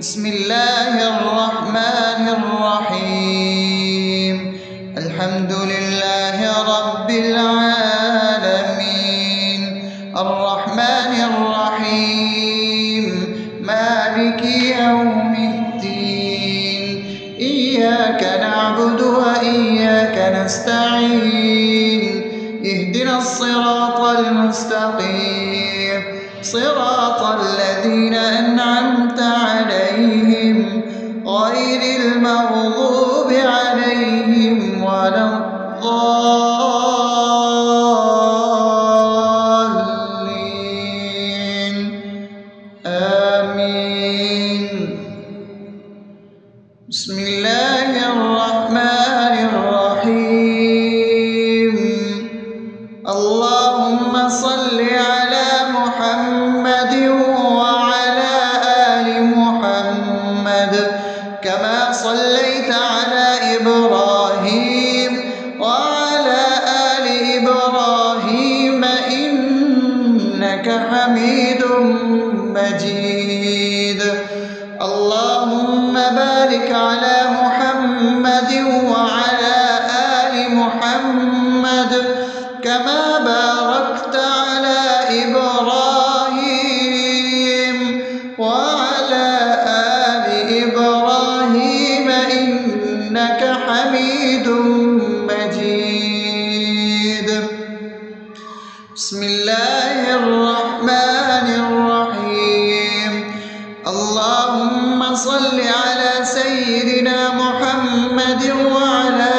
بسم الله الرحمن الرحيم. الحمد لله رب العالمين، الرحمن الرحيم، مالك يوم الدين. إياك نعبد وإياك نستعين، اهدنا الصراط المستقيم، صراط الذين أنعمت عليهم غير المغضوب عليهم ولا الضالين. آمين. بسم الله الرحمن الرحيم. اللهم صل على محمد وعلى آل محمد كما صليت على إبراهيم وعلى آل إبراهيم إنك حميد مجيد. اللهم بارك على محمد وعلى آل محمد كما باركت على إبراهيم وعلى آل إبراهيم إنك حميد مجيد. بسم الله الرحمن الرحيم. اللهم صل على سيدنا محمد وعلى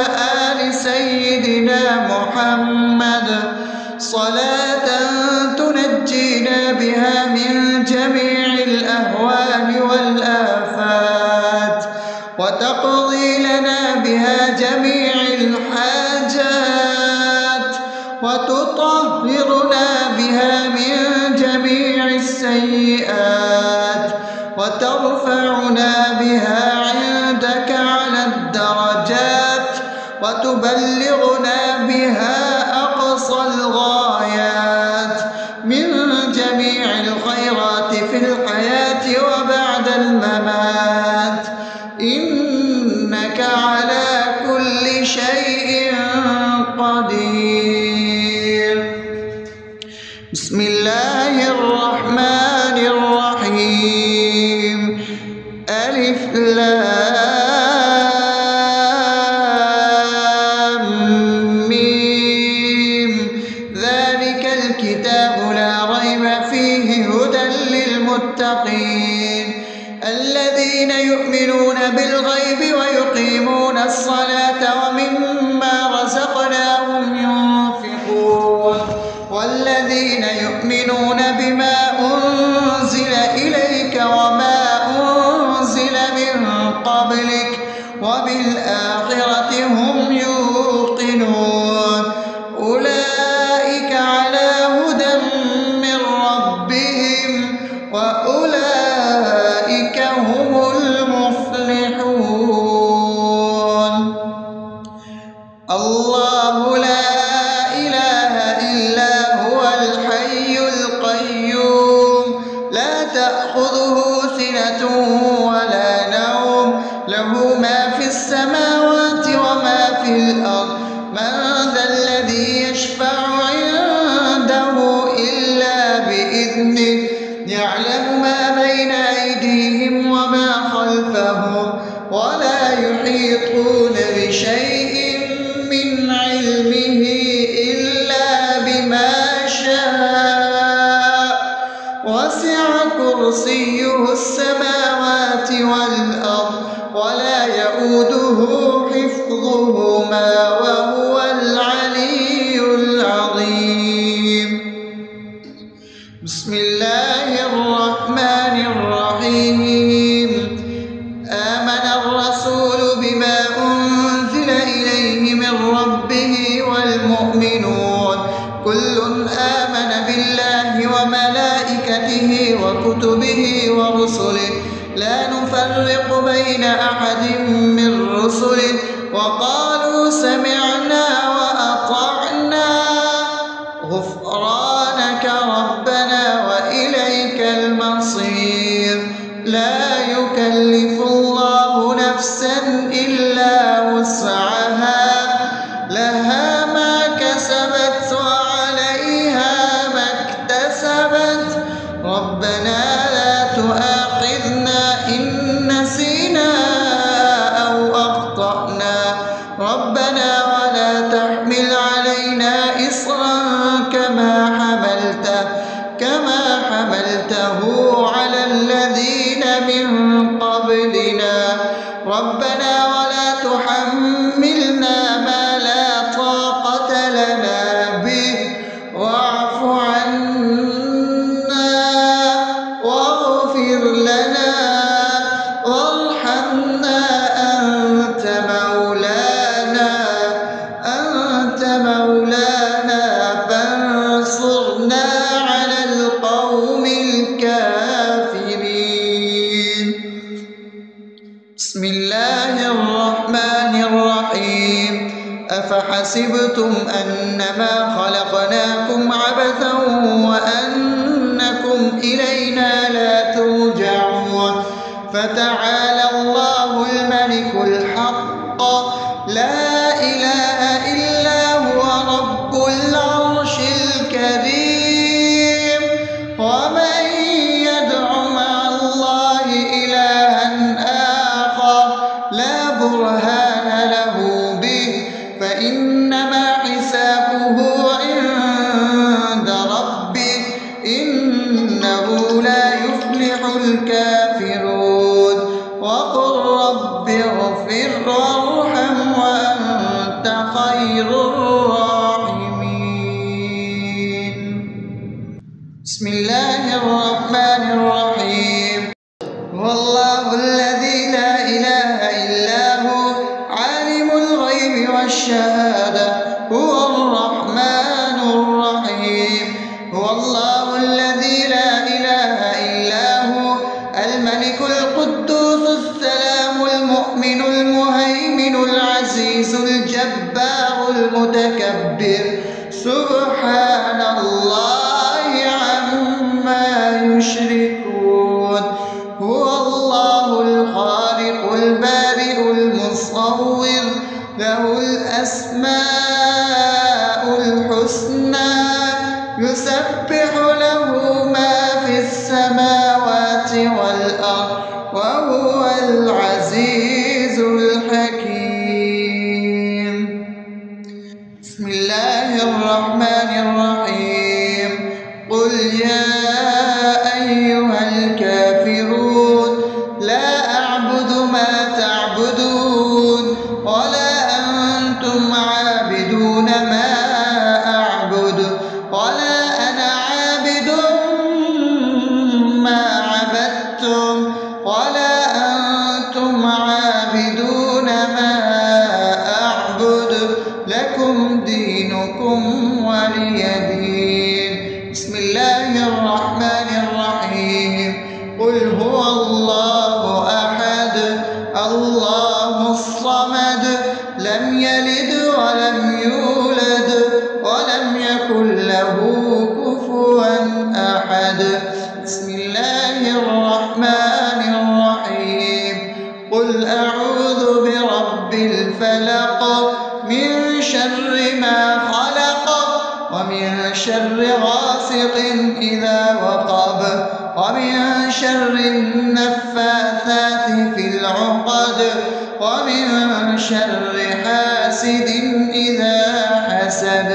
آل سيدنا محمد صلاة تنجينا بها من جميع الأهوال والآفات، وتقضي لنا بها جميع الحاجات، وتطهرنا بها من جميع السيئات، وترفعنا بها عندك على الدرجات، وتبلغنا بها أقصى الغايات من جميع الخيرات في الحياة وبعد الممات، إنك على كل شيء قدير. بسم الله الرحمن الرحيم. ألف لام ميم. ذلك الكتاب لا ريب فيه هدى للمتقين الذين يؤمنون بالغيب ويقيمون الصلاة ومما رزقناهم ينفقون والذين يؤمنون بما أنزل إليك وما أنزل من قبلك وبالآخرة هم يوقنون أولئك على هدى من ربهم وأولئك هم المفلحون. الله لا إله إلا هو الحي القيوم لا تأخذه سنة ولا نوم له ما في السماوات وما في الأرض من ذا الذي يشفع عنده إلا بإذنه يعلم ما بين أيديهم وما خلفهم ولا يحيطون بشيء من علمه إلا بما شاء وسع كرسيه السماوات والأرض ولا يؤوده حفظهما وهو العلي العظيم. بسم الله الرحمن الرحيم. آمن الرسول بما أنزل إليه من ربه والمؤمنون كل آمن بالله وملائكته وكتبه ورسله لا نفرق بين أحد من رسله وقالوا سمعنا وأطعنا غفرانك ربنا وإليك المصير. لا يكلف يكلف الله نفسا إلا وسعها لها ما كسبت وعليها ما اكتسبت ربنا لا تؤاخذنا إن نسينا أو أخطأنا ربنا ولا تحمل علينا إصرا كما حملته على الذين من قبلنا ربنا ولا تحملنا ما لا طاقة لنا به واعف عنا واغفر لنا وارحمنا أنت مولانا فانصرنا على القوم الكافرين. بسم الله الرحمن الرحيم أفحسبتم أنما خلقناكم عبثا وأنكم إلينا لا ترجعون فتعالى الله الملك الحق لا إله إلا هو رب العرش الكريم ومن يدع مع الله إلها آخر لا برهان له به فإنما حسابه عند ربه إنه لا يفلح الكافرون وقل رب اغفر وارحم وأنت خير الراحمين. بسم الله الرحمن الرحيم هو الله الذي لا إله إلا هو عالم الغيب والشهادة هو الرحمن الرحيم هو الله الذي لا إله إلا هو الملك القدوس السلام المؤمن المهيمن العزيز الجبار المتكبر سبحان الله عما يشركون هو الله الخالق البارئ المصور له الأسماء الحسنى يسبح له ما في السماوات والأرض وهو العزيز الحكيم. بسم الله الرحمن الرحيم قل يا أيها الكافرون لا أعبد ما تعبدون ولا أنتم عابدون ما أعبد ولا أنا عابد ما عبدتم ولا أنتم عابدون ما أعبد لكم دينكم ولي دين. بسم الله الرحمن الرحيم قل هو الله أحد الله الصمد لم يلد ولم يولد ولم يكن له كفوا أحد. بسم الله الرحمن الرحيم قل أعوذ برب الفلق من شر ما خلق ومن شر غاسق إذا وقب ومن شر النفاثات في العقد ومن شر حاسد إذا حسد.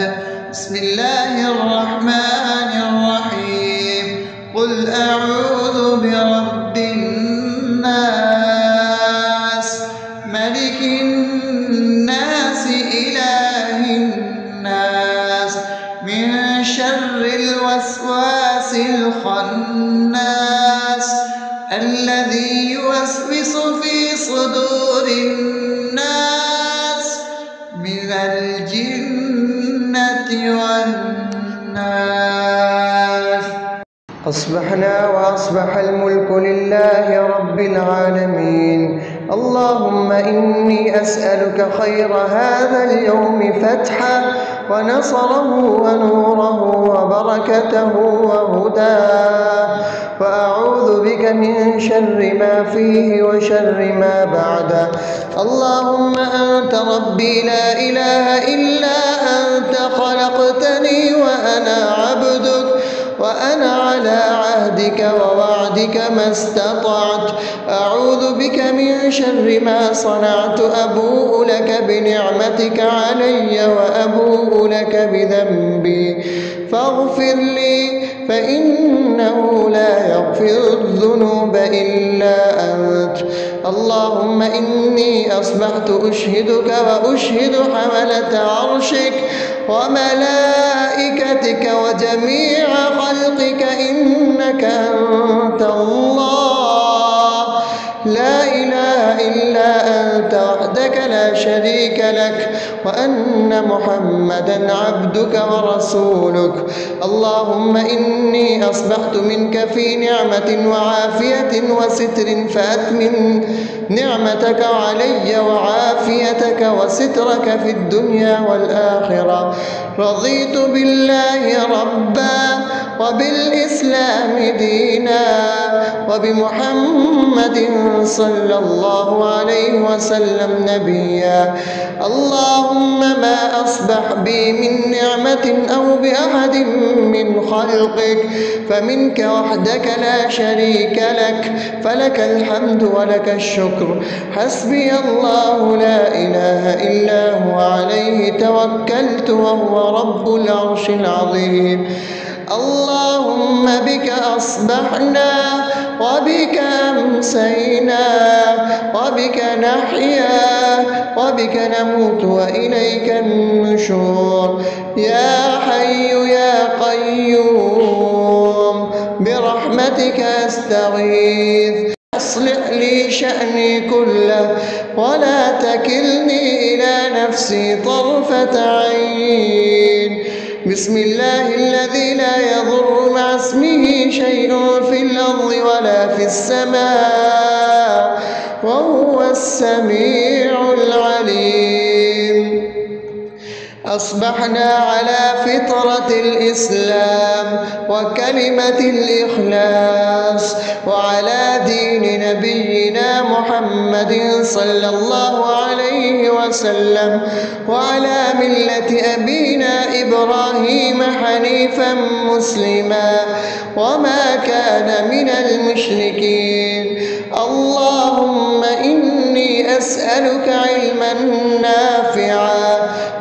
بسم الله الرحمن الرحيم قل أعوذ برب الناس ملك الناس إله الناس من شر الوسواس الخناس الذي يوسوس في صدور الناس من الجنة والناس. أصبحنا وأصبح الملك لله رب العالمين اللهم إني أسألك خير هذا اليوم فتحه ونصره ونوره وبركته وهداه، وأعوذ بك من شر ما فيه وشر ما بعده. اللهم أنت ربي لا إله إلا أنت، خلقتني وأنا عبدك، وأنا على عهدك ووعدك ما استطعت. أعوذ بك من شر ما صنعت، أبوء لك بنعمتك علي وأبوء لك بذنبي، فاغفر لي فإنه لا يغفر الذنوب إلا أنت. اللهم إني أصبحت أشهدك وأشهد حملة عرشك وملائكتك وجميع خلقك إنك أنت الله، لا إله إلا أنت وحدك لا شريك لك، وأن محمدا عبدك ورسولك. اللهم إني أصبحت منك في نعمة وعافية وستر، فأتمم نعمتك علي وعافيتك وسترك في الدنيا والآخرة. رضيت بالله ربا وبالإسلام دينا وبمحمد صلى الله عليه وسلم نبيا. اللهم ما أصبح بي من نعمة أو بأحد من خلقك فمنك وحدك لا شريك لك، فلك الحمد ولك الشكر. حسبي الله لا إله إلا هو، عليه توكلت وهو رب العرش العظيم. اللهم بك أصبحنا وبك أمسينا وبك نحيا وبك نموت وإليك النشور. يا حي يا قيوم برحمتك أستغيث، أصلح لي شأني كله ولا تكلني إلى نفسي طرفة عين. بسم الله الذي لا يضر مع اسمه شيء في الأرض ولا في السماء وهو السميع العليم. أصبحنا على فطرة الإسلام وكلمة الإخلاص وعلى دين نبينا محمد صلى الله عليه وسلم وعلى ملة أبينا إبراهيم حنيفا مسلما وما كان من المشركين. اللهم إني أسألك علما نافعا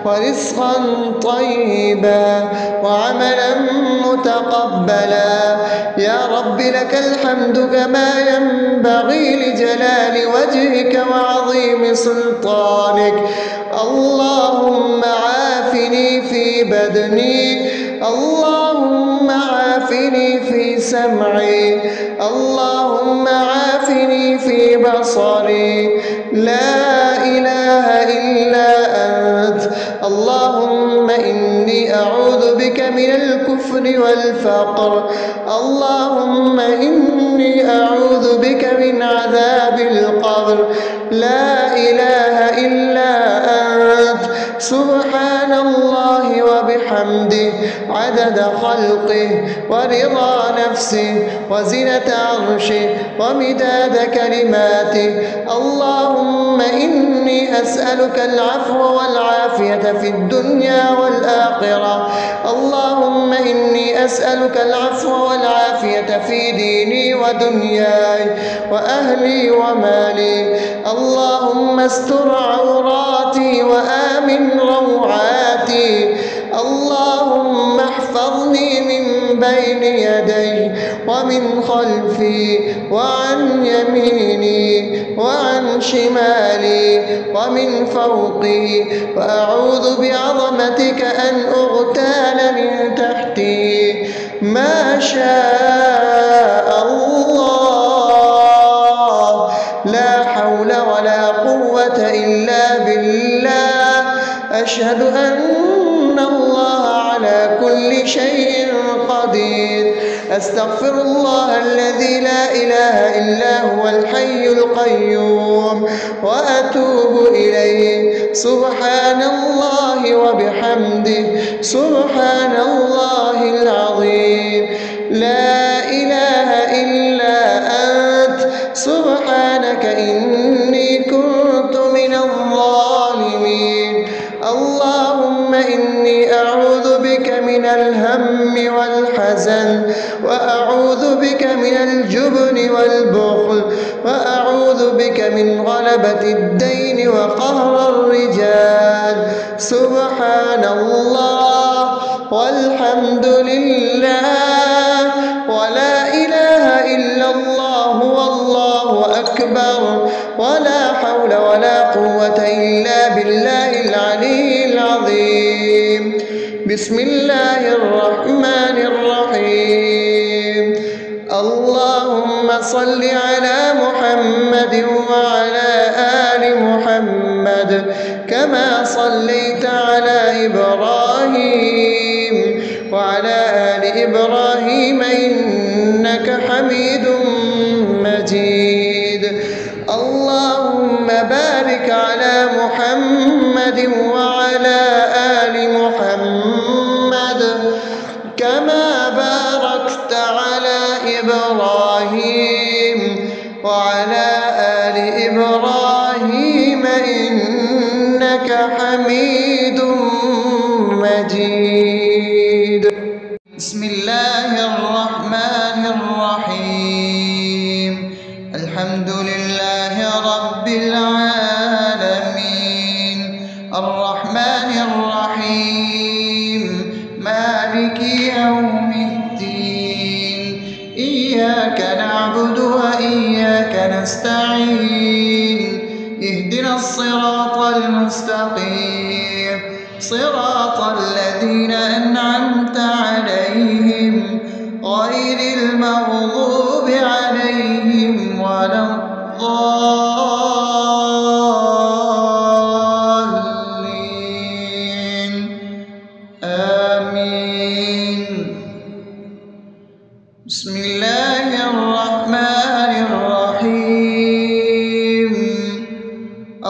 ورزقا طيبا وعملا متقبلا. يا رب لك الحمد كما ينبغي لجلال وجهك وعظيم سلطانك. اللهم عافني في بدني، اللهم عافني في سمعي، اللهم عافني في بصري. لا إله إلا أنت. اللهم إني أعوذ بك من الكفر والفقر. اللهم إني أعوذ بك من عذاب القبر. لا إله إلا أنت. سبحان الله وبحمده عدد خلقه ورضا نفسه وزنة عرشه ومداد كلماته. اللهم إني أسألك العفو والعافية في الدنيا والآخرة. اللهم إني أسألك العفو والعافية في ديني ودنياي وأهلي ومالي. اللهم استر عوراتي وآمن روعاتي. اللهم احفظني من بين يدي ومن خلفي وعن يميني وعن شمالي ومن فوقي، وأعوذ بعظمتك أن أغتال من تحتي. ما شاء الله، لا حول ولا قوة إلا بالله. أشهد أن الله على كل شيء قدير. أستغفر الله الذي لا إله إلا هو الحي القيوم وأتوب إليه. سبحان الله وبحمده سبحان الله العظيم. لا إله إلا أنت سبحانك إني كنت من الظالمين. اللهم إني أعوذ بك من الهم والحزن، وأعوذ بك من الجبن والبخل، وأعوذ بك من غلبة الدين وقهر الرجال. سبحان الله والحمد لله ولا إله إلا الله والله أكبر ولا حول ولا قوة إلا بالله العلي العظيم. بسم الله الرحمن الرحيم. اللهم صل على محمد وعلى آل محمد كما صليت على إبراهيم وعلى آل إبراهيم إنك حميد مجيد. اللهم بارك على محمد وعلى آل محمد كما باركت على إبراهيم وعلى آل إبراهيم إنك حميد مجيد. بسم الله الرحمن الرحيم. الحمد لله رب العالمين الرحمن الرحيم مالك يوم الدين. إياك نعبد وإياك نستعين. اهدنا الصراط المستقيم صراط الذين أنعمت عليهم غير المغضوب عليهم ولا الضالين. آمين. بسم الله الرحمن الرحيم.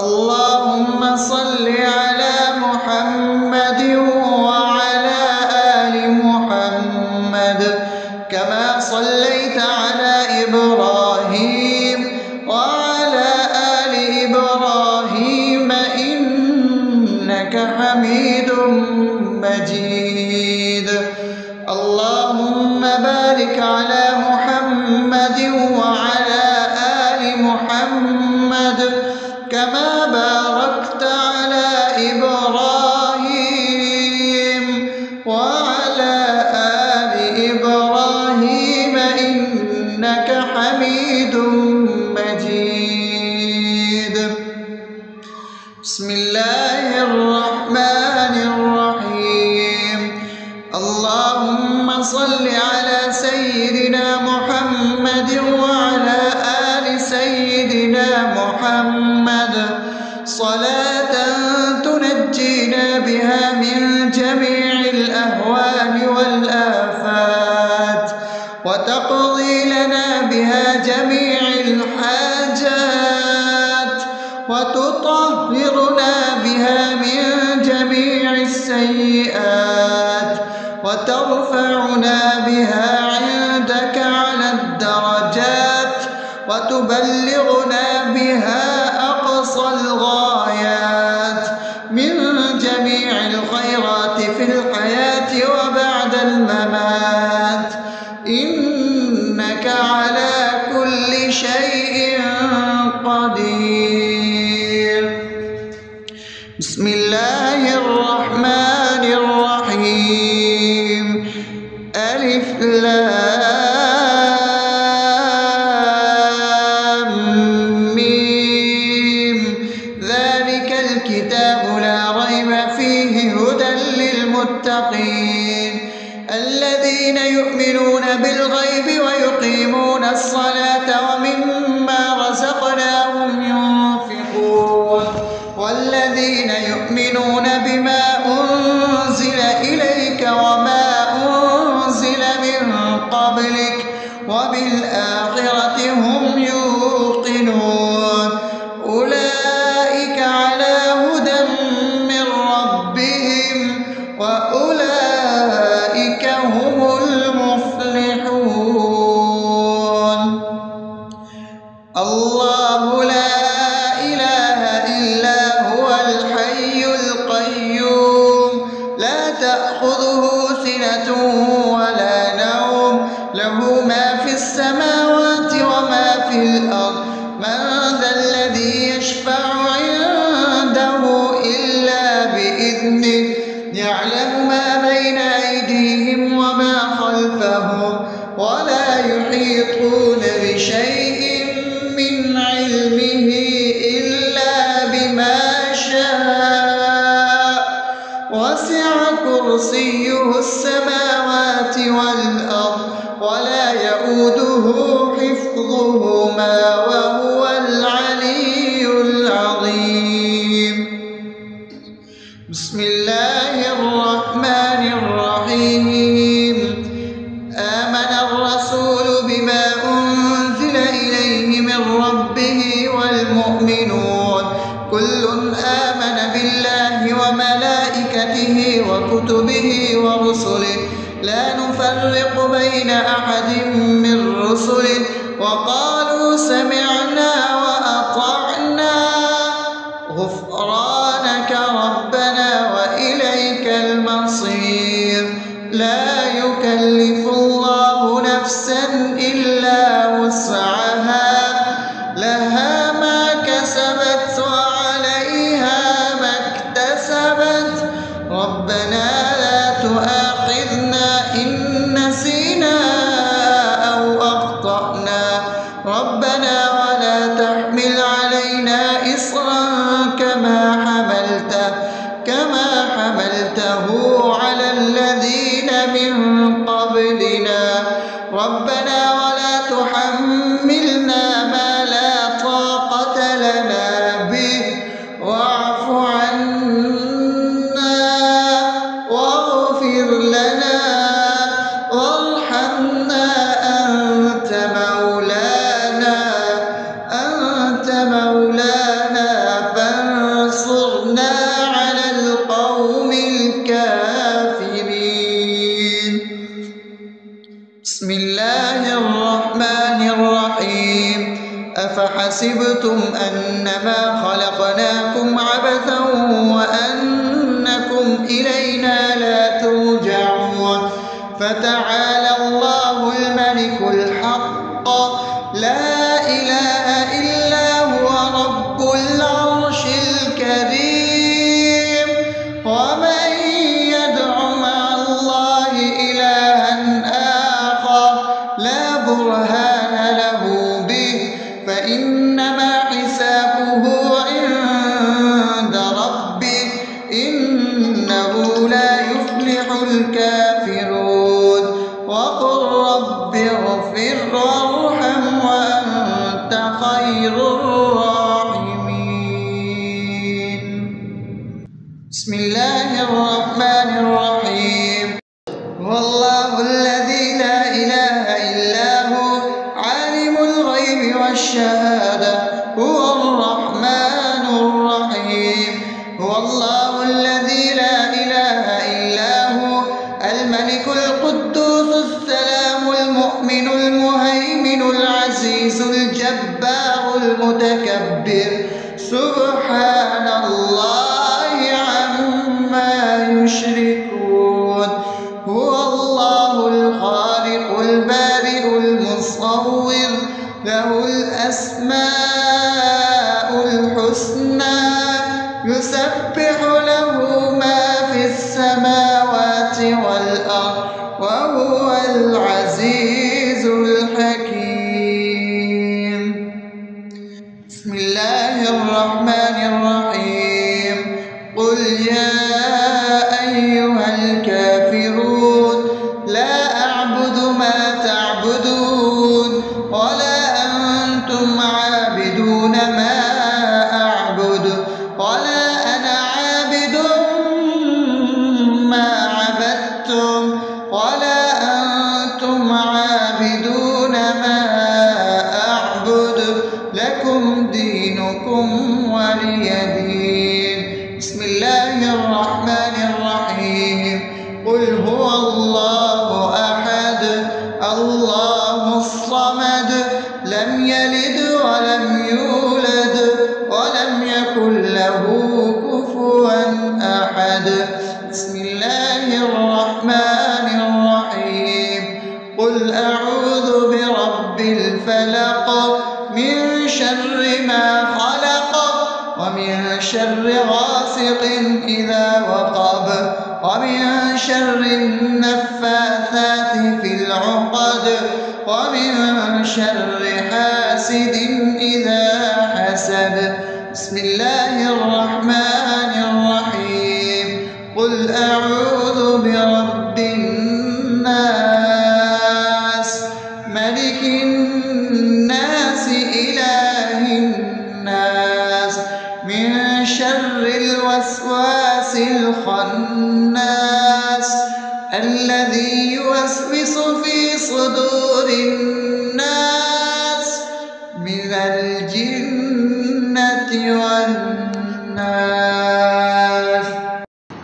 اللهم صل على محمد وعلى آل محمد كما صليت على إبراهيم وعلى آل إبراهيم إنك حميد مجيد. اللهم بارك على محمد وعلى آل محمد كما باركت على إبراهيم وعلى آل إبراهيم إنك حميد مجيد. بسم الله الرحمن الرحيم. اللهم صل على سيدنا محمد وعلى آل سيدنا محمد صلاة تنجينا بها من جميع الأهوال والآفات وتقضي لنا بها جميع الحاجات وتطهرنا بها من جميع السيئات وترفعنا بها عندك على الدرجات وتبلغنا بها أقصى الغايات من جميع الخيرات في الحياة وبعد الممات إنك على كل شيء قدير. بسم الله الرحمن الرحيم. ألف لام ميم. ذلك الكتاب لا ريب فيه هدى للمتقين الذين يؤمنون بالغيب ويقيمون الصلاة ومما رزقناهم ينفقون والذين يؤمنون بما أنزل إليك وما أنزل من قبلك كرسيه السماوات والأرض ولا يؤوده حفظهما وهو العلي العظيم. بسم الله الرحمن الرحيم. آمن الرسول بما أنزل إليه من ربه والمؤمنون كل آمن بالله وملائكته وكتبه ورسله لا نفرق بين أحد من رسله وقالوا سمعنا وأطعنا غفرانك ربنا وإليك المصير. لا يكلف الله نفسا إلا وسعها لها ما كسبت وعليها ما اكتسبت ربنا لا تؤاخذنا إن نسينا أو أخطأنا ربنا ولا تحمل علينا إصرا كما حملته على الذين من قبلنا ربنا ولا تحملنا ما لا طاقة لنا به واعف عنا واغفر لنا وارحمنا أنت مولانا فانصرنا على القوم الكافرين. بسم الله الرحمن الرحيم. أفحسبتم أنما خلقناكم عبثا وأنكم إلينا لا ترجعون فتعالى الله الملك الحق لا إله إلا هو رب العرش الكريم. ومن يدع مع الله إلها آخر لا برهان له به فإنما حسابه عند ربه إنه لا يفلح الكافرون. وقل رب اغفر وارحم وأنت خير الراحمين. بسم الله الرحمن الرحيم. هو الله الذي لا إله إلا هو عالم الغيب والشهادة هو الرحمن الرحيم. هو الله الذي لا إله إلا هو الملك القدوس السلام المؤمن المهيمن العزيز الجبار المتكبر سبحان الله عما يشركون. هو الله الخالق البارئ المصور له الأسماء الحسنى يسبح له ما في السماوات والأرض وهو العزيز الحكيم. بسم الله الرحمن الرحيم. قل يا أيها الكافرون لا أعبد ما تعبدون ولا أنتم عابدون ما أعبد ولا أنا عابد ما عبدتم ولا أنتم عابدون ما أعبد لكم دينكم ولي دين. بسم الله الرحمن الرحيم. قل هو الله أحد الله الصمد لم يلد ولم يولد ولم يكن له كفوا أحد. بسم الله الرحمن الرحيم. قل أعوذ برب الفلق من شر ما خلق ومن شر غاسق إذا وقب ومن شر النفاثات في العقد ومن شر حاسد إذا حسد. بسم الله الرحمن الرحيم. قل أعوذ برب الناس من شر الوسواس الخناس الذي يوسوس في صدور الناس من الجنة والناس.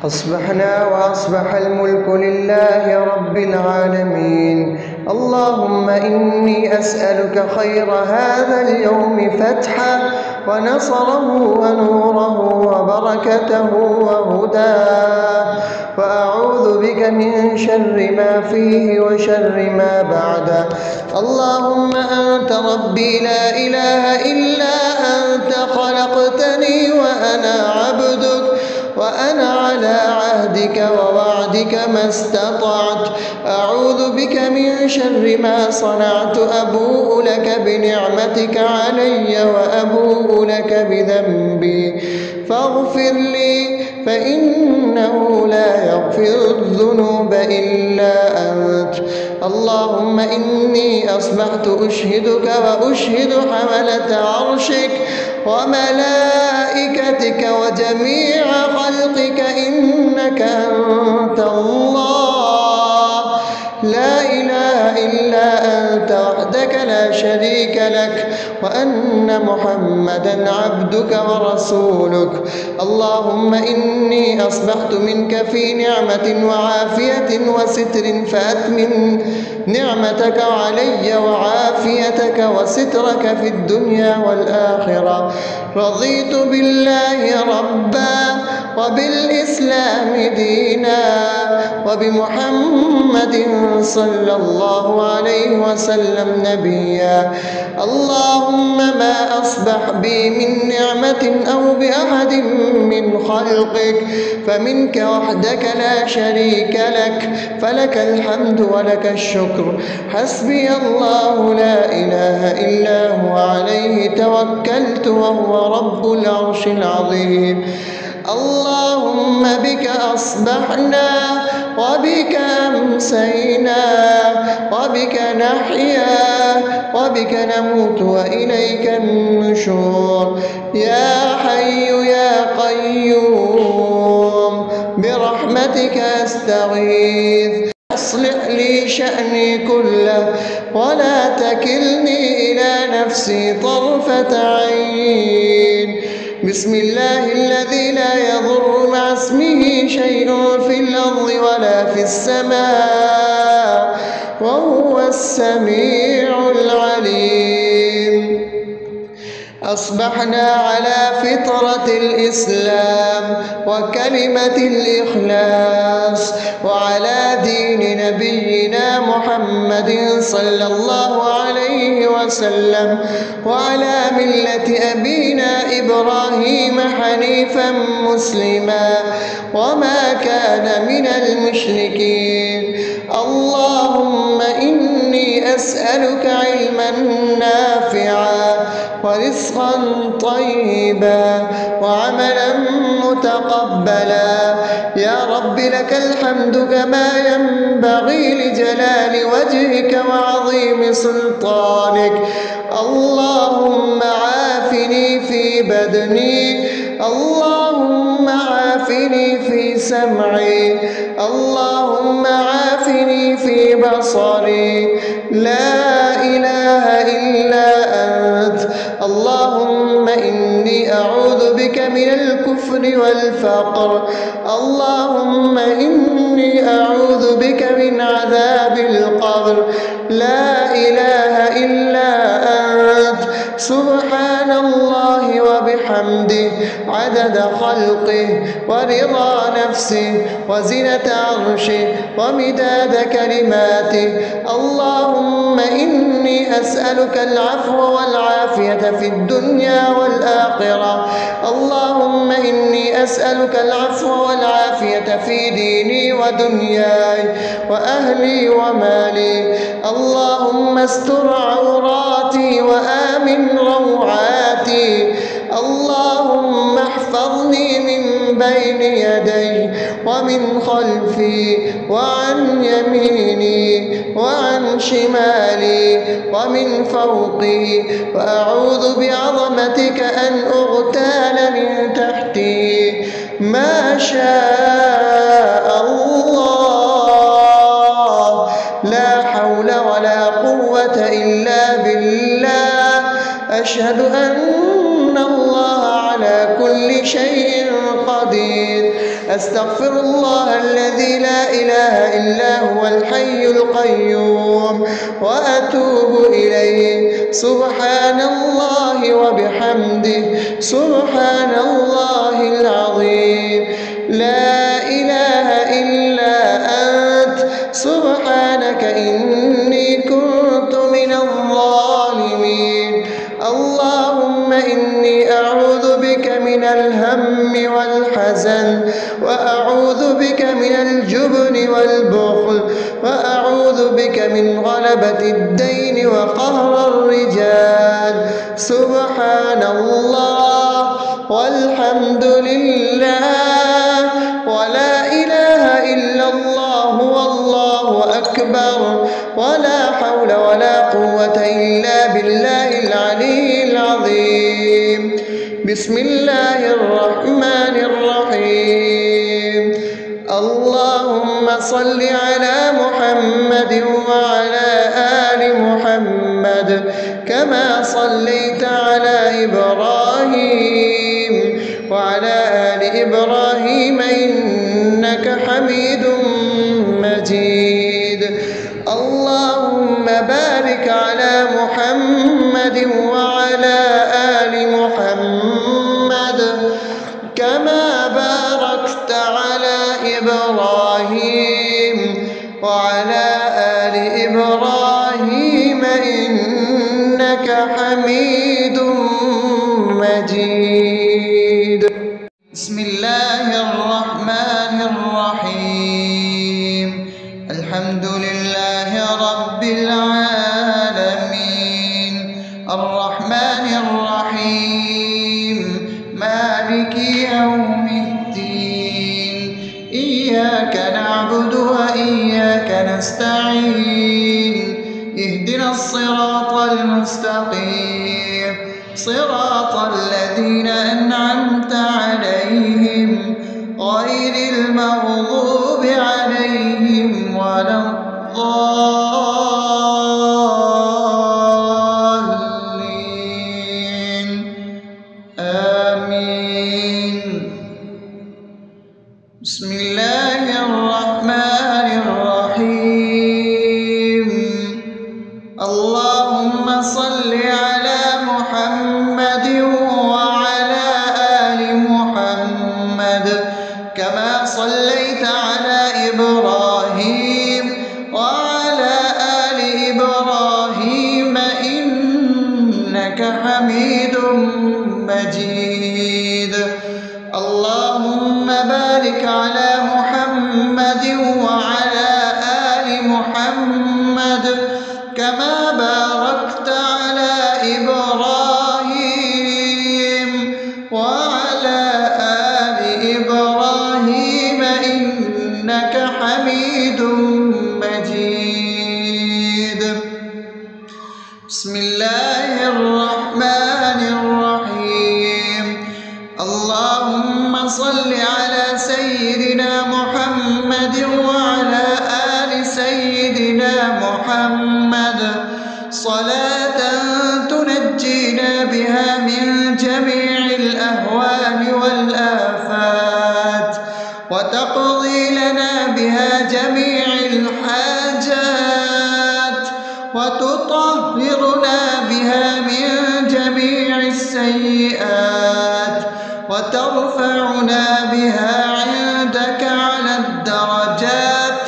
أصبحنا وأصبح الملك لله رب العالمين. اللهم إني أسألك خير هذا اليوم فتحه ونصره ونوره وبركته وهداه، وأعوذ بك من شر ما فيه وشر ما بعده. اللهم أنت ربي لا إله إلا أنت، خلقتني وأنا عبدك، وأنا على عهدك ووعدك ما استطعت. أعوذ بك من شر ما صنعت، أبوء لك بنعمتك علي وأبوء لك بذنبي، فاغفر لي فإنه لا يغفر الذنوب إلا أنت. اللهم إني أصبحت أشهدك وأشهد حملة عرشك وملائكتك وجميع خلقك إنك أنت الله لا إله إلا أنت وحدك لا شريك لك، وأن محمدا عبدك ورسولك. اللهم إني أصبحت منك في نعمة وعافية وستر، فأتمم نعمتك علي وعافيتك وسترك في الدنيا والآخرة. رضيت بالله ربا وبالإسلام دينا وبمحمد صلى الله عليه وسلم نبيا. اللهم ما أصبح بي من نعمة أو بأحد من خلقك فمنك وحدك لا شريك لك، فلك الحمد ولك الشكر. حسبي الله لا إله إلا هو، عليه توكلت وهو رب العرش العظيم. اللهم بك أصبحنا وبك أمسينا وبك نحيا وبك نموت وإليك النشور. يا حي يا قيوم برحمتك أستغيث، أصلح لي شأني كله ولا تكلني إلى نفسي طرفة عين. بسم الله الذي لا يضر مع اسمه شيء في الأرض ولا في السماء وهو السميع العليم. أصبحنا على فطرة الإسلام وكلمة الإخلاص وعلى دين نبينا محمد صلى الله عليه وسلم وعلى ملة أبينا إبراهيم حنيفا مسلما وما كان من المشركين. اللهم إني أسألك علما نافعا ورزقا طيبا وعملا متقبلا. يا رب لك الحمد كما ينبغي لجلال وجهك وعظيم سلطانك. اللهم عافني في بدني، اللهم عافني في سمعي، اللهم عافني في بصري. لا إله إلا أنت. اللهم إني أعوذ بك من الكفر والفقر. اللهم إني أعوذ بك من عذاب القبر. لا إله إلا أنت. سبحان الله وبحمده عدد خلقه ورضا نفسه وزنة عرشه ومداد كلماته. اللهم إني أسألك العفو والعافية في الدنيا والآخرة. اللهم إني أسألك العفو والعافية في ديني ودنياي وأهلي ومالي. اللهم استر عوراتي وآمن روعاتي. اللهم احفظني من بين يدي ومن خلفي وعن يميني وعن شمالي ومن فوقي، وأعوذ بعظمتك أن أغتال من تحتي. ما شاء الله، لا حول ولا قوة إلا بالله. أشهد أن الله على كل شيء قدير. أستغفر الله الذي لا إله إلا هو الحي القيوم وأتوب إليه. سبحان الله وبحمده، سبحان الله العظيم. لا إله إلا أنت، سبحانك إني كنت من الظالمين. اللهم إني أعوذ بك من الهم والحزن، وأعوذ بك من الجبن والبخل، وأعوذ بك من غلبة الدين وقهر الرجال. سبحان الله والحمد لله ولا إله إلا الله والله أكبر، ولا حول ولا قوة إلا بالله العلي العظيم. بسم الله الرحمن الرحيم. اللهم صل على محمد وعلى آل محمد كما صليت على إبراهيم وعلى آل إبراهيم إنك حميد مجيد. اللهم بارك على محمد وعلى آل محمد كما باركت على إبراهيم وعلى آل إبراهيم إنك حميد مجيد. بسم الله الرحمن الرحيم. الحمد لله رب العالمين، الرحمن الرحيم، مالك يوم الدين. إياك نعبد وإياك نستعين. اهدنا الصراط المستقيم، صراط الذين أنعمت عليهم غير المغضوب عليهم ولا الضالين. آمين. بسم الله الرحمن الرحيم. اللهم صل على محمد وعلى آل محمد كما صليت على إبراهيم وعلى آل إبراهيم إنك حميد مجيد. اللهم بارك على محمد وعلى آل محمد كما باركت على إبراهيم وعلى آل إبراهيم إنك حميد مجيد. بسم الله الرحمن الرحيم. اللهم صل على سيدنا محمد وعلى آل سيدنا محمد صلاة تنجينا بها من جميع الأهوال والآفات، وتقضي لنا بها جميع الحاجات، وتطهرنا بها من جميع السيئات، وترفعنا بها عندك على الدرجات،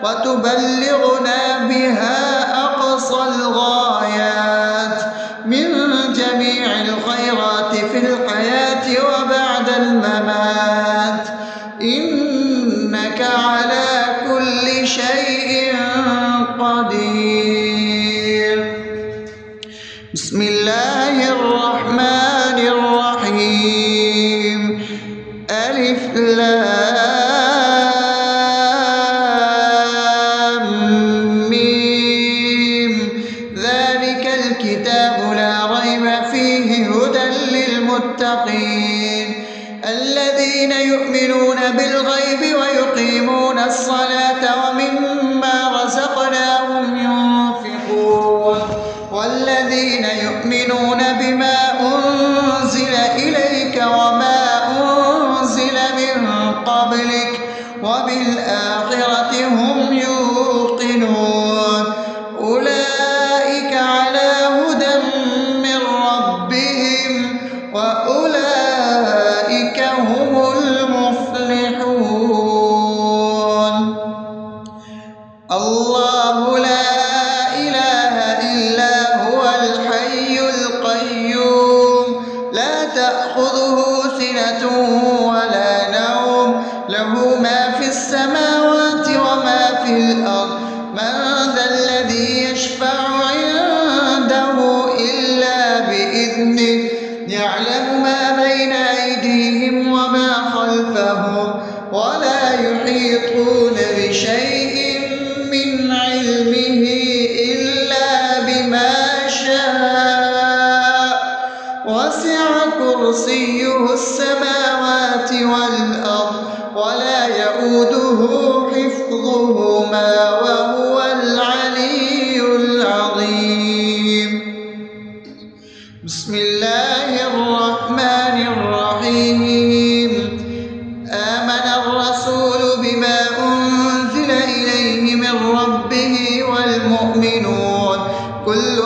وتبلغنا بها أقصى الغايات من جميع الخيرات في الحياة وبعد الممات، إنك على كل شيء قدير. بسم الله الرحمن الرحيم. ألف لام المتقين الذين يؤمنون بالغيب ويقيمون الصلاة ومما رزقناهم ينفقون والذين يؤمنون بما أنزل إليك وما أنزل من قبلك وبالآخرة هم يوقنون أولئك على هدى من ربهم وأولئك هم المفلحون. الله لا إله إلا هو الحي القيوم لا تأخذه سنة ولا نوم له ما في السماوات وما في الأرض من ذا الذي يشفع عنده إلا بإذنه يعلم ما بين أيديهم وما خلفهم ولا يحيطون بشيء من علمه إلا بما شاء وسع كرسيه السماوات والأرض ولا يؤوده حفظهما وهو العلي العظيم. بسم الله الرحمن الرحيم. آمن الرسول بما أنزل إليه من ربه والمؤمنون كل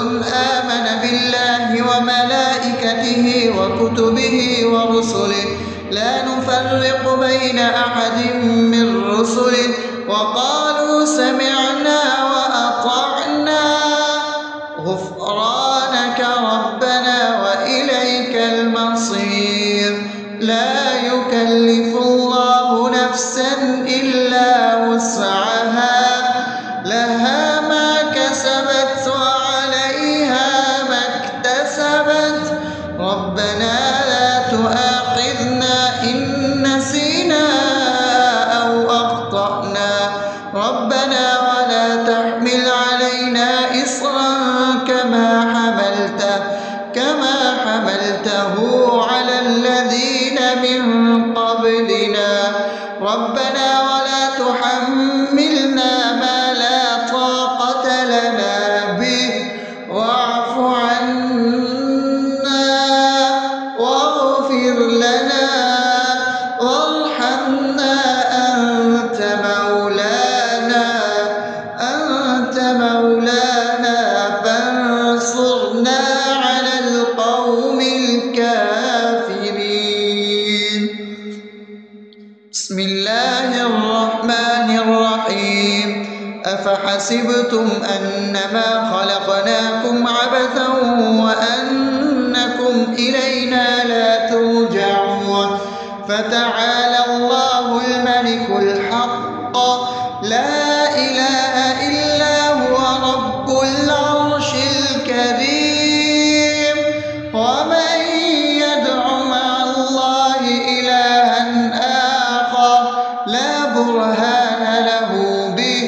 آمن بالله وملائكته وكتبه ورسله لا نفرق بين أحد من رسله وقالوا سمعنا وأطعنا غفرانك ربنا وإليك المصير. لا يكلف الله نفسا إلا وسعها لها ما كسبت وعليها ما اكتسبت ربنا لا تؤاخذنا إن نسينا أو أخطأنا ربنا ولا تحمل علينا إصرا كما حملته على الذين من قبلنا ربنا ولا تحملنا ما لا طاقة لنا به واعف عنا واغفر لنا وارحمنا أنت مولانا فانصرنا على القوم الكافرين. بسم الله الرحمن الرحيم. أفحسبتم أنما خلقناكم عبثا وأنكم إلينا لا ترجعون فتعالى الله الملك الحق لا إله إلا هو رب العرش الكريم ومن يدع مع الله إلها آخر لا برهان له به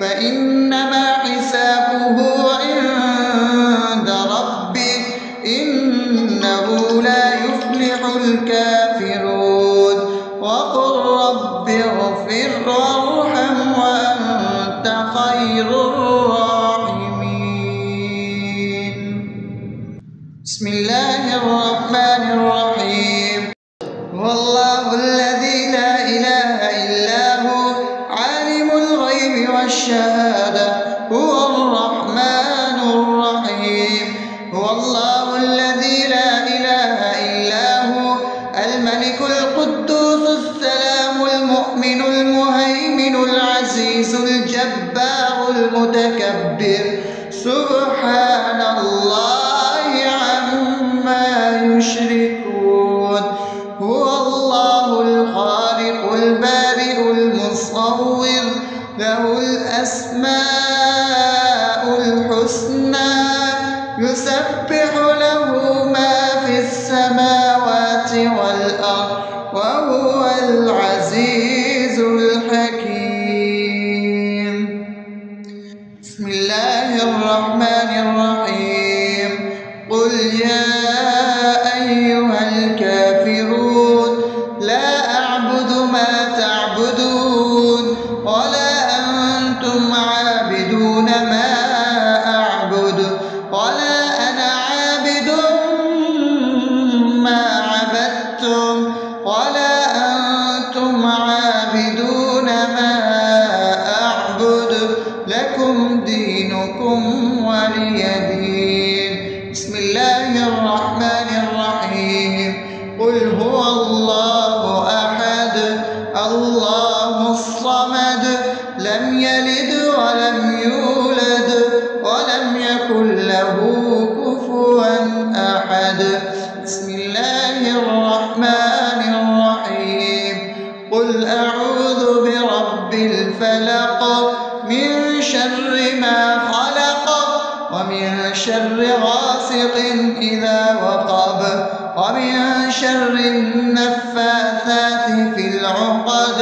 فإنما حسابه عند ربه إنه لا يفلح الكافرون. وقل رب اغفر وارحم وأنت خير الراحمين. بسم الله الرحمن الرحيم. هو الله الذي لا إله إلا هو عالم الغيب والشهادة هو الرحمن الرحيم. هو الله الذي لا إله إلا هو الملك القدوس السلام المؤمن المهيمن العزيز الجبار المتكبر سبحان الله عما يشركون. هو الله الخالق البارئ المصور له الأسماء الحسنى يسبح له ما في السماوات والأرض وهو العزيز الحكيم. بسم الله الرحمن الرحيم. قل يا أيها الكافرون قل هو الله أحد الله الصمد لم يلد ولم يولد ولم يكن له كفوا أحد. بسم الله الرحمن الرحيم. قل أعوذ برب الفلق من شر ما خلق ومن شر غاسق إذا وقب ومن شر النفاثات في العقد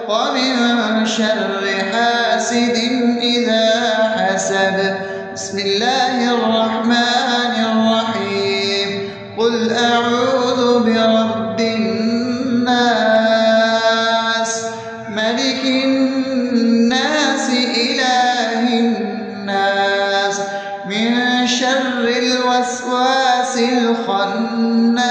ومن شر حاسد إذا حسد. بسم الله الرحمن الرحيم. قل أعوذ برب الناس ملك الناس إله الناس من شر الوسواس الخناس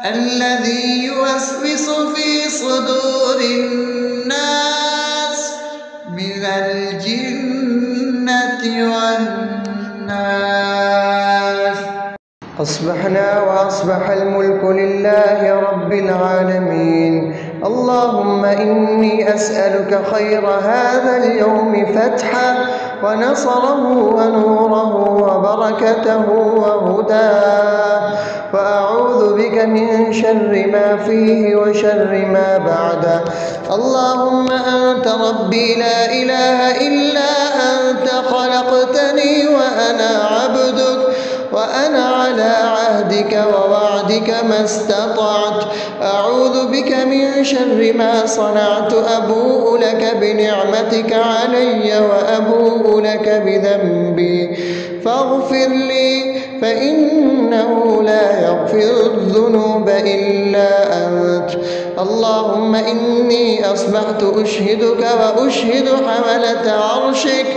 الذي يوسوس في صدور الناس من الجنة والناس. أصبحنا وأصبح الملك لله رب العالمين. اللهم إني أسألك خير هذا اليوم فتحه ونصره ونوره وبركته وهداه، وأعوذ بك من شر ما فيه وشر ما بعده. اللهم أنت ربي لا إله إلا أنت خلقتني وأنا عبدك وأنا على عهدك ووعدك ما استطعت. أعوذ بك من شر ما صنعت. أبوء لك بنعمتك علي وأبوء لك بذنبي فاغفر لي فإنه لا يغفر الذنوب إلا أنت. اللهم إني أصبحت أشهدك وأشهد حملة عرشك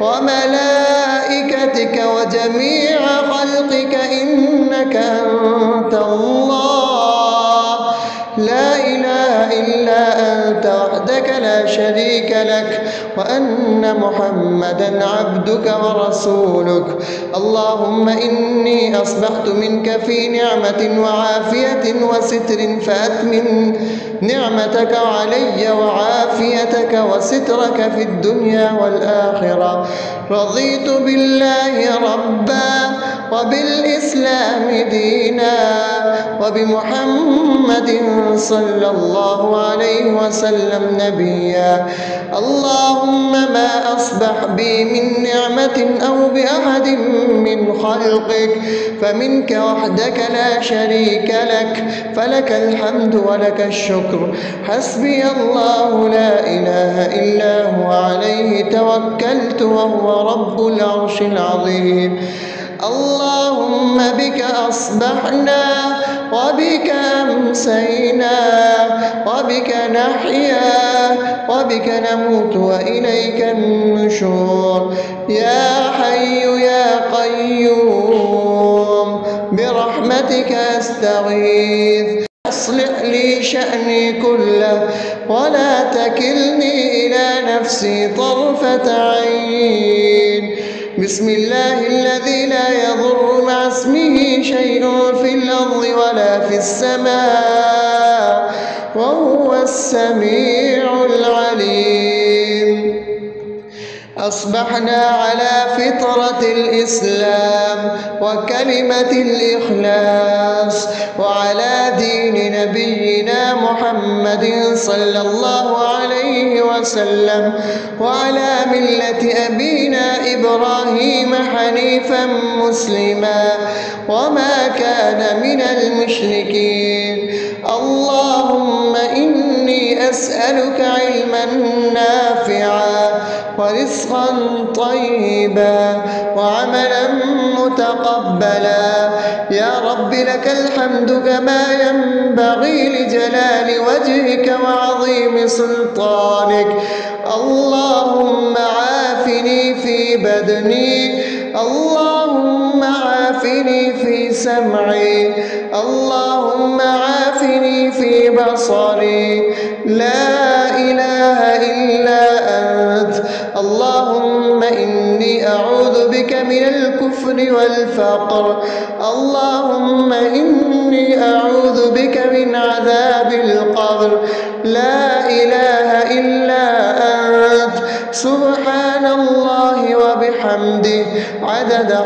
وملائكتك وجميع خلقك إنك أنت الله لا إله إلا أنت وحدك لا شريك لك، وأن محمدا عبدك ورسولك. اللهم إني أصبحت منك في نعمة وعافية وستر فأتمن نعمتك علي وعافيتك وسترك في الدنيا والآخرة. رضيت بالله ربا وبالإسلام دينا وبمحمد صلى الله عليه وسلم نبيا. اللهم ما أصبح بي من نعمة أو بأحد من خلقك فمنك وحدك لا شريك لك، فلك الحمد ولك الشكر. حسبي الله لا إله إلا هو عليه توكلت وهو رب العرش العظيم. اللهم بك أصبحنا وبك أمسينا وبك نحيا وبك نموت وإليك النشور. يا حي يا قيوم برحمتك أستغيث. أصلح لي شأني كله ولا تكلني إلى نفسي طرفة عين. بسم الله الذي لا يضر مع اسمه شيء في الأرض ولا في السماء وهو السميع العليم. أصبحنا على فطرة الإسلام وكلمة الإخلاص وعلى دين نبينا محمد صلى الله عليه وسلم وعلى ملة أبينا إبراهيم حنيفا مسلما وما كان من المشركين. اللهم إني أسألك علما نافعا ورزقا طيبا وعملا متقبلا. يا رب لك الحمد كما ينبغي لجلال وجهك وعظيم سلطانك. اللهم عافني في بدني، اللهم عافني في سمعي، اللهم عافني في بصري. لا إله إلا أنت. اللهم إني أعوذ بك من الكفر والفقر. اللهم إني أعوذ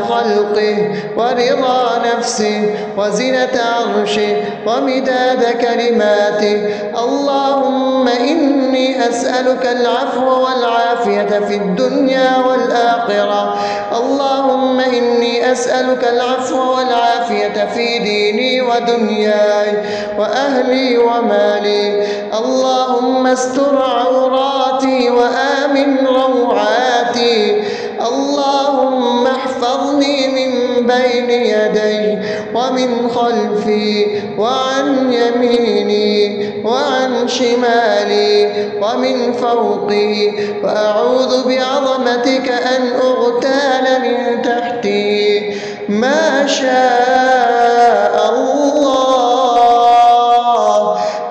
خلقه ورضا نفسه وزنة عرشه ومداد كلماته. اللهم إني أسألك العفو والعافية في الدنيا والآخرة. اللهم إني أسألك العفو والعافية في ديني ودنياي وأهلي ومالي. اللهم استر عوراتي وآمن روعاتي. اللهم احفظني من بين يدي ومن خلفي وعن يميني وعن شمالي ومن فوقي، وأعوذ بعظمتك أن أغتال من تحتي. ما شاء الله،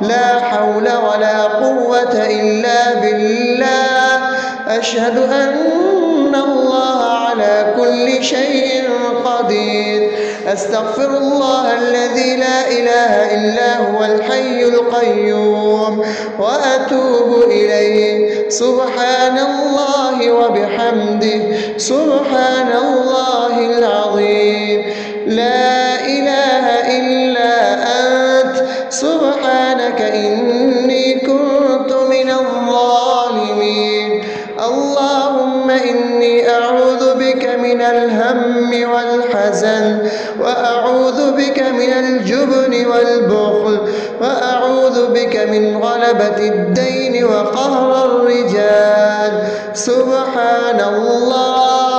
لا حول ولا قوة إلا بالله. أشهد أن الله على كل شيء قدير. أستغفر الله الذي لا إله إلا هو الحي القيوم وأتوب إليه. سبحان الله وبحمده، سبحان الله العظيم. لا إله إلا أنت، سبحانك إني كنت من الظالمين. اللهم إني أعوذ بك من الهم والحزن، وأعوذ بك من الجبن والبخل، وأعوذ بك من غلبة الدين وقهر الرجال. سبحان الله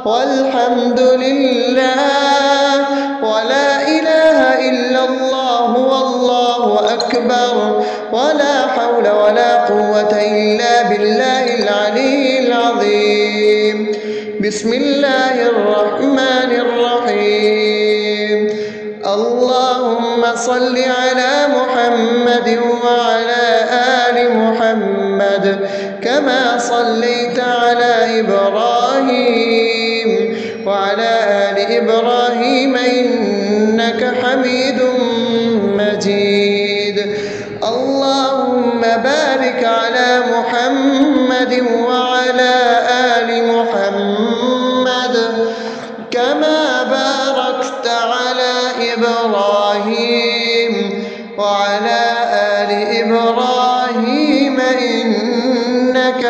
والحمد لله ولا إله إلا الله والله أكبر، ولا حول ولا قوة إلا بالله العلي العظيم. بسم الله الرحمن الرحيم. اللهم صل على محمد وعلى آل محمد كما صليت على إبراهيم وعلى آل إبراهيم إنك حميد مجيد. اللهم بارك على محمد وعلى آل محمد كما باركت على إبراهيم وعلى آل إبراهيم إنك